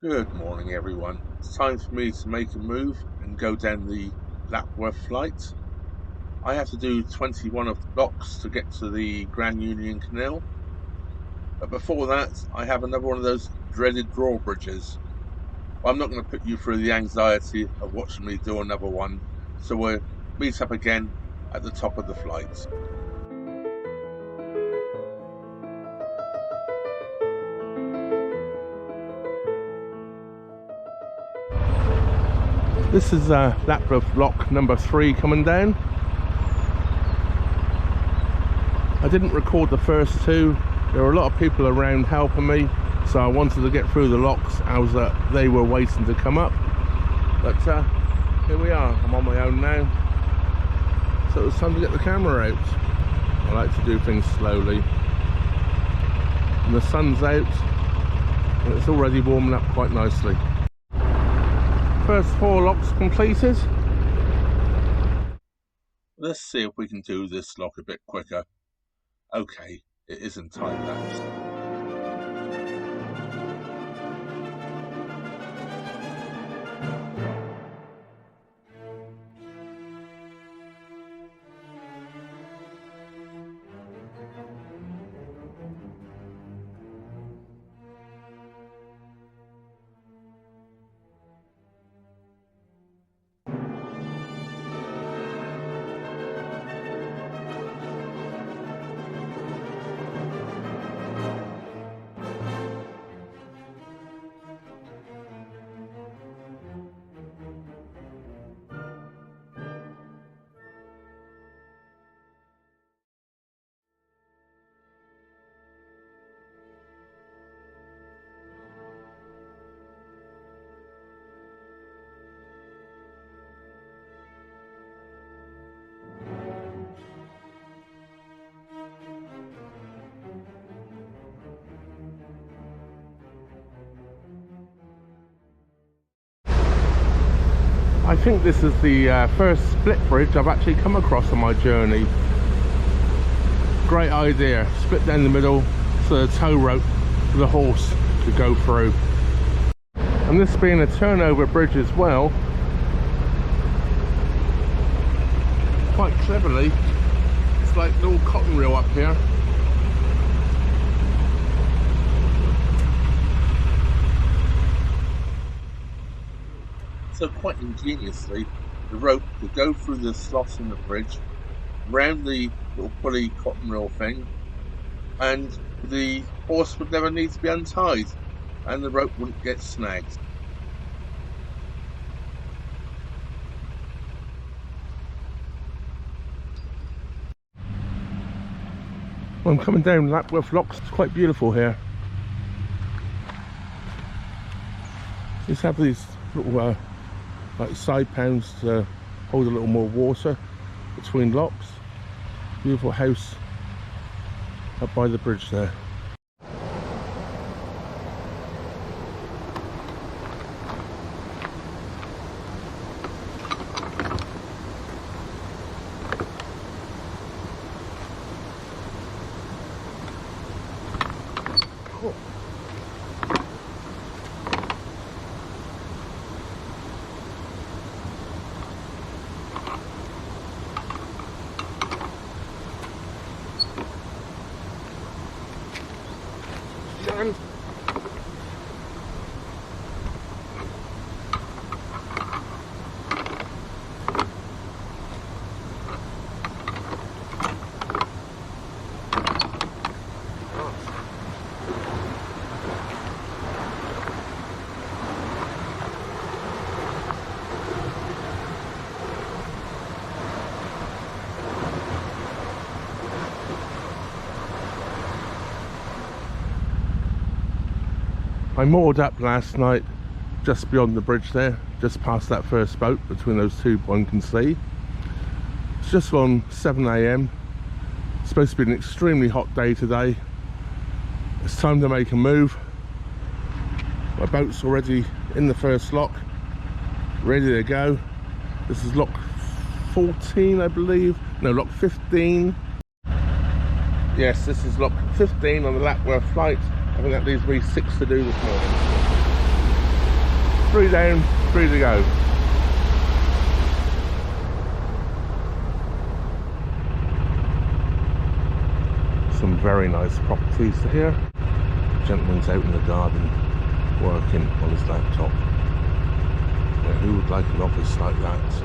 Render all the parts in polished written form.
Good morning, everyone. It's time for me to make a move and go down the Lapworth flight. I have to do 21 of the blocks to get to the Grand Union Canal. But before that, I have another one of those dreaded drawbridges. I'm not going to put you through the anxiety of watching me do another one, so we'll meet up again at the top of the flight. This is Lapworth block number 3 coming down. I didn't record the first two. There were a lot of people around helping me, so I wanted to get through the locks as they were waiting to come up. But here we are. I'm on my own now, so it's time to get the camera out. I like to do things slowly. And the sun's out and it's already warming up quite nicely. First 4 locks completed. Let's see if we can do this lock a bit quicker. Okay, it isn't time lapse. I think this is the first split bridge I've actually come across on my journey. Great idea, split down the middle so the tow rope for the horse to go through. And this being a turnover bridge as well, quite cleverly, it's like a little cotton reel up here. So quite ingeniously, the rope could go through the slots in the bridge, round the little pulley cotton reel thing, and the horse would never need to be untied, and the rope wouldn't get snagged. Well, I'm coming down Lapworth Locks. It's quite beautiful here. Just have these little like side pounds to hold a little more water between locks. Beautiful house up by the bridge there. Cool. Done. I moored up last night just beyond the bridge there, just past that first boat between those two one can see. It's just on 7 AM. It's supposed to be an extremely hot day today. It's time to make a move. My boat's already in the first lock, ready to go. This is lock 14, I believe. No, lock 15. Yes, this is lock 15 on the Lapworth flight. I think that leaves me 6 to do this morning. 3 down, 3 to go. Some very nice properties here. Gentleman's out in the garden working on his laptop. Now, who would like an office like that?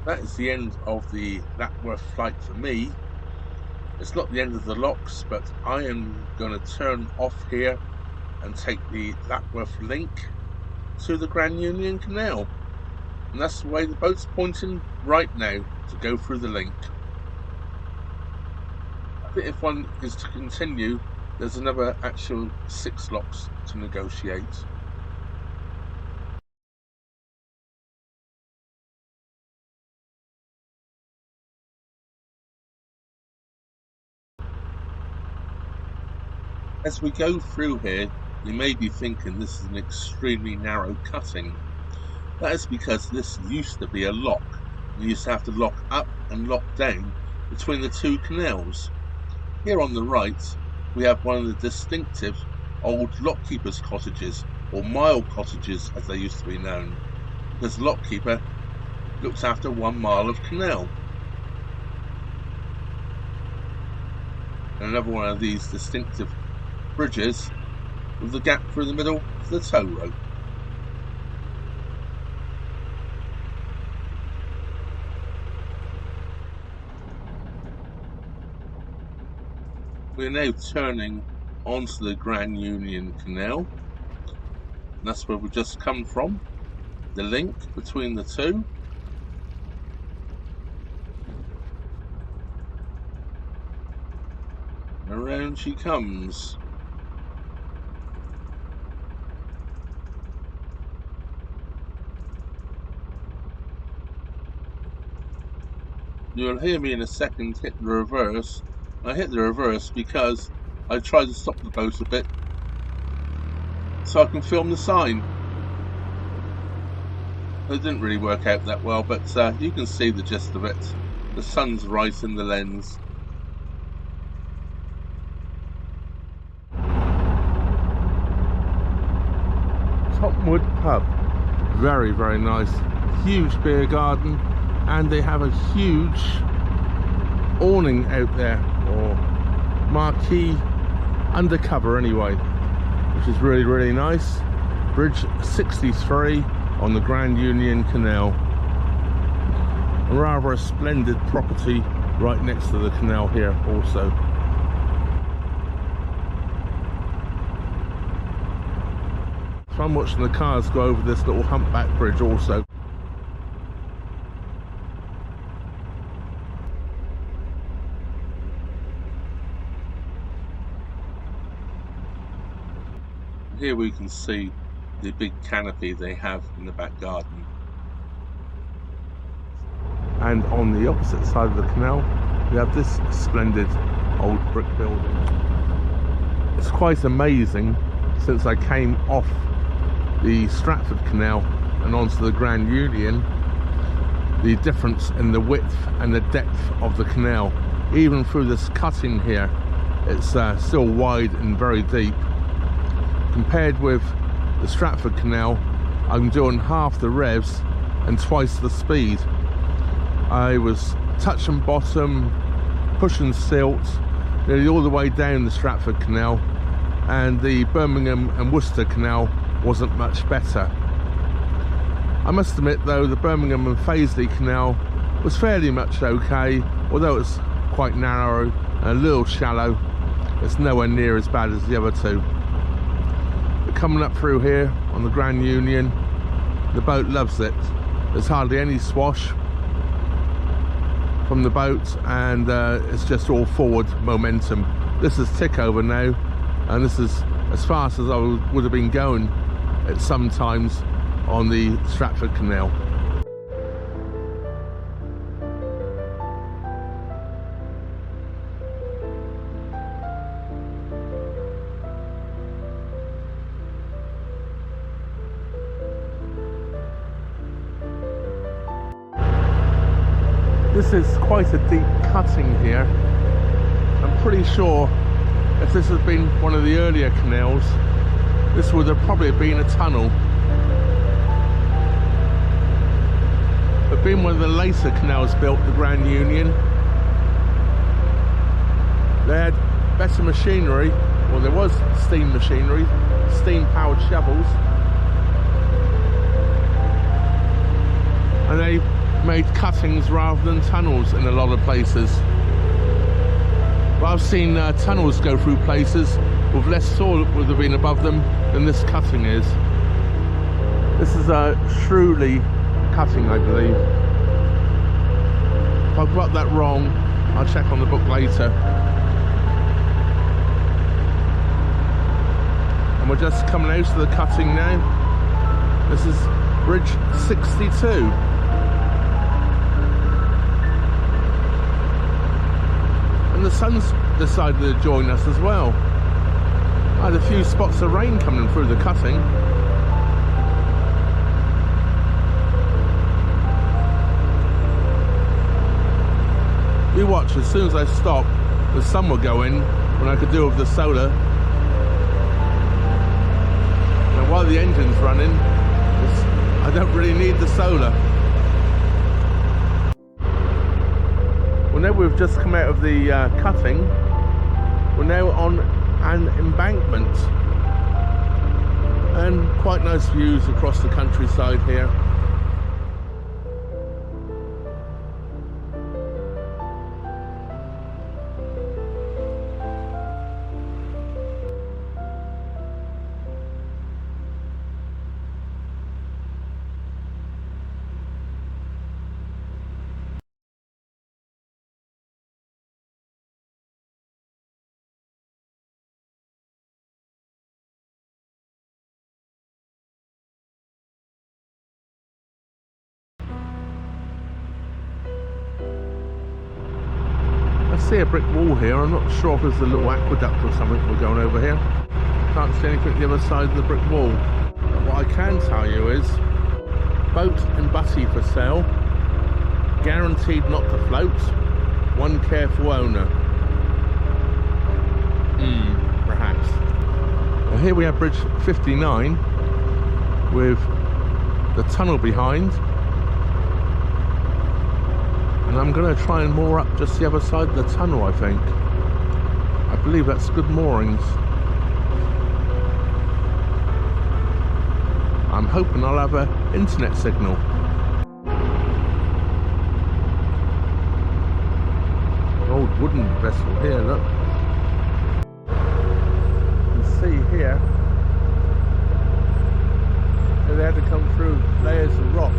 That is the end of the Lapworth flight for me. It's not the end of the locks, but I am going to turn off here and take the Lapworth link to the Grand Union Canal. And that's the way the boat's pointing right now, to go through the link. I think if one is to continue, there's another actual 6 locks to negotiate. As we go through here, you may be thinking this is an extremely narrow cutting. That is because this used to be a lock. You used to have to lock up and lock down between the 2 canals. Here on the right, we have one of the distinctive old lockkeepers' cottages, or mile cottages as they used to be known, because the lockkeeper looks after 1 mile of canal. And another one of these distinctive bridges with the gap through the middle for the tow rope. We're now turning onto the Grand Union Canal. And that's where we just come from, the link between the 2. And around she comes. You'll hear me in a second hit the reverse. I hit the reverse because I tried to stop the boat a bit so I can film the sign. It didn't really work out that well, but you can see the gist of it. The sun's right in the lens. Topwood pub, very, very nice. Huge beer garden, and they have a huge awning out there, or marquee undercover anyway, which is really, really nice. Bridge 63 on the Grand Union Canal. Rather a splendid property right next to the canal here also. So I'm watching the cars go over this little humpback bridge also. Here we can see the big canopy they have in the back garden. And on the opposite side of the canal, we have this splendid old brick building. It's quite amazing, since I came off the Stratford Canal and onto the Grand Union, the difference in the width and the depth of the canal. Even through this cutting here, it's still wide and very deep. Compared with the Stratford Canal, I'm doing half the revs and twice the speed. I was touching bottom, pushing silt, nearly all the way down the Stratford Canal, and the Birmingham and Worcester Canal wasn't much better. I must admit though, the Birmingham and Fazeley Canal was fairly much okay, although it's quite narrow and a little shallow. It's nowhere near as bad as the other 2. Coming up through here on the Grand Union, the boat loves it. There's hardly any swash from the boat, and it's just all forward momentum. This is tick over now, and this is as fast as I would have been going at some times on the Stratford Canal. This is quite a deep cutting here. I'm pretty sure if this had been one of the earlier canals, this would have probably been a tunnel. But being one of the later canals built, the Grand Union, they had better machinery, well, there was steam machinery, steam powered shovels, and they made cuttings rather than tunnels in a lot of places. But I've seen tunnels go through places with less soil that would have been above them than this cutting is. This is a Shrewley cutting, I believe. If I've got that wrong, I'll check on the book later. And we're just coming out of the cutting now. This is Bridge 62. And the sun's decided to join us as well. I had a few spots of rain coming through the cutting. You watch, as soon as I stop, the sun will go in when I could do with the solar. And while the engine's running, I don't really need the solar. Well, now we've just come out of the cutting, we're now on an embankment, and quite nice views across the countryside here. I see a brick wall here. I'm not sure if there's a little aqueduct or something we're going over here. Can't see anything on the other side of the brick wall. But what I can tell you is boat and butty for sale, guaranteed not to float, one careful owner. Perhaps. Well, here we have Bridge 59 with the tunnel behind. And I'm going to try and moor up just the other side of the tunnel, I think. I believe that's good moorings. I'm hoping I'll have an internet signal. Old wooden vessel here, look. You can see here, they had to come through layers of rock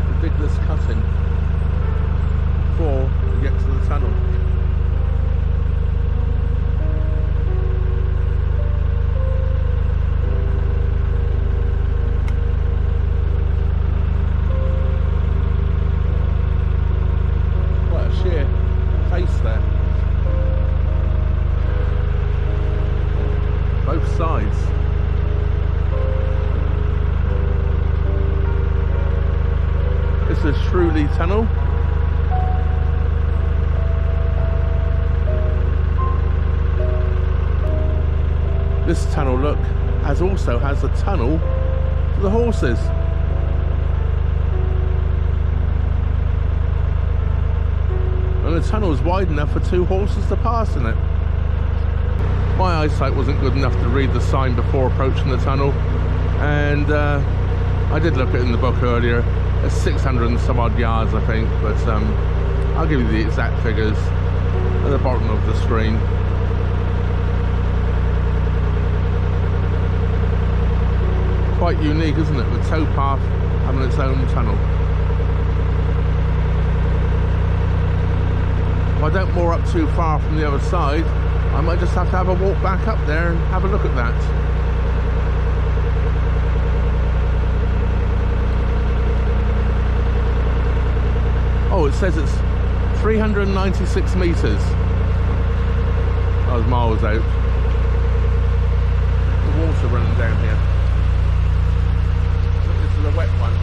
to dig this cutting before we get to the tunnel. Quite a sheer face there. Both sides. This is Shrewley Tunnel. This tunnel, look, also has a tunnel for the horses. And the tunnel is wide enough for 2 horses to pass in it. My eyesight wasn't good enough to read the sign before approaching the tunnel, and I did look at it in the book earlier. It's 600 and some odd yards, I think, but I'll give you the exact figures at the bottom of the screen. Quite unique, isn't it, with towpath having its own tunnel. If I don't moor up too far from the other side, I might just have to have a walk back up there and have a look at that. Oh, it says it's 396 metres. I was miles out. The water running down here. This is a wet one.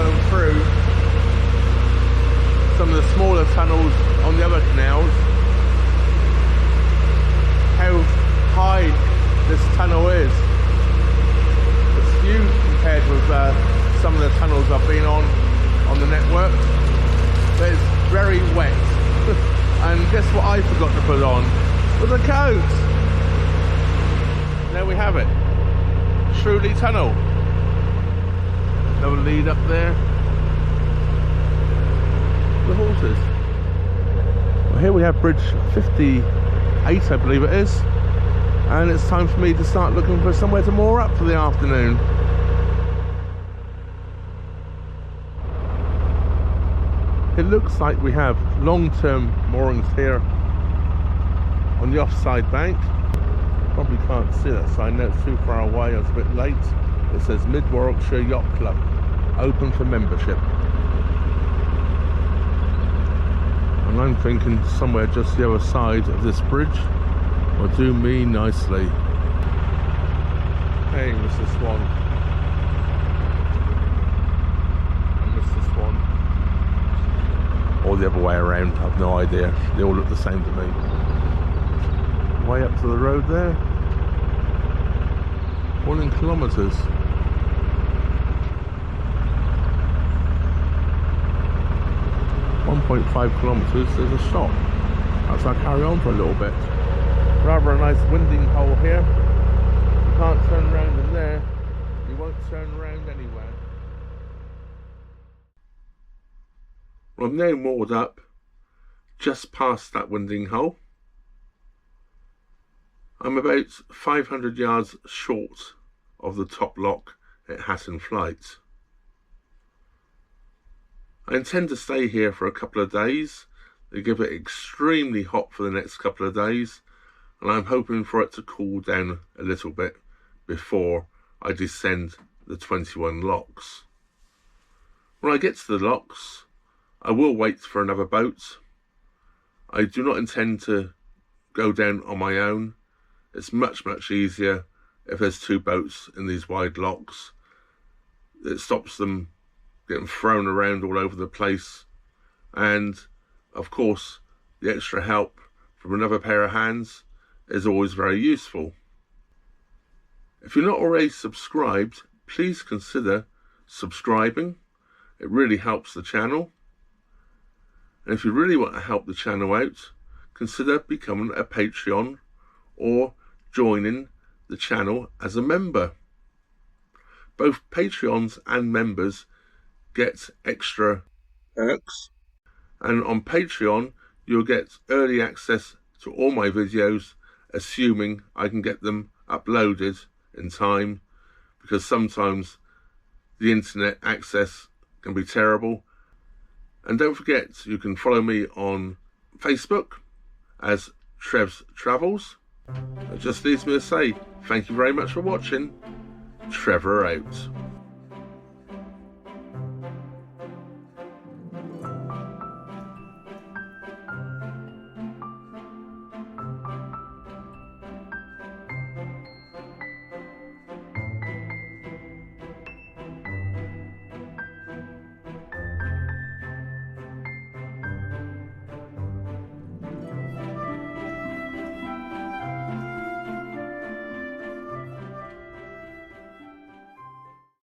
going through some of the smaller tunnels on the other canals, how high this tunnel is. It's huge compared with some of the tunnels I've been on the network, but it's very wet. And guess what I forgot to put on? Was a coat. There we have it, Shrewley Tunnel. Another lead up there. The horses. Well, here we have bridge 58, I believe it is, and it's time for me to start looking for somewhere to moor up for the afternoon. It looks like we have long-term moorings here on the offside bank. Probably can't see that sign now, it's too far away, I was a bit late. It says Mid Warwickshire Yacht Club, open for membership. And I'm thinking somewhere just the other side of this bridge will do me nicely. Hey, Mr. Swan. And Mr. Swan. Or the other way around, I've no idea. They all look the same to me. Way up to the road there. 1 kilometres. 1.5 kilometres, there's a stop. Perhaps I'll carry on for a little bit. Rather a nice winding hole here. You can't turn around in there. You won't turn around anywhere. Well, I'm now moored up just past that winding hole. I'm about 500 yards short of the top lock at Hatton Flight. I intend to stay here for a couple of days. They give it extremely hot for the next couple of days, and I'm hoping for it to cool down a little bit before I descend the 21 locks. When I get to the locks, I will wait for another boat. I do not intend to go down on my own. It's much easier if there's two boats in these wide locks. It stops them getting thrown around all over the place, and of course the extra help from another pair of hands is always very useful. If you're not already subscribed, please consider subscribing. It really helps the channel. And if you really want to help the channel out, consider becoming a Patreon or joining the channel as a member. Both Patreons and members get extra perks, and on Patreon you'll get early access to all my videos, assuming I can get them uploaded in time, because sometimes the internet access can be terrible. And don't forget, you can follow me on Facebook as Trev's Travels. It just leaves me to say thank you very much for watching. Trevor out.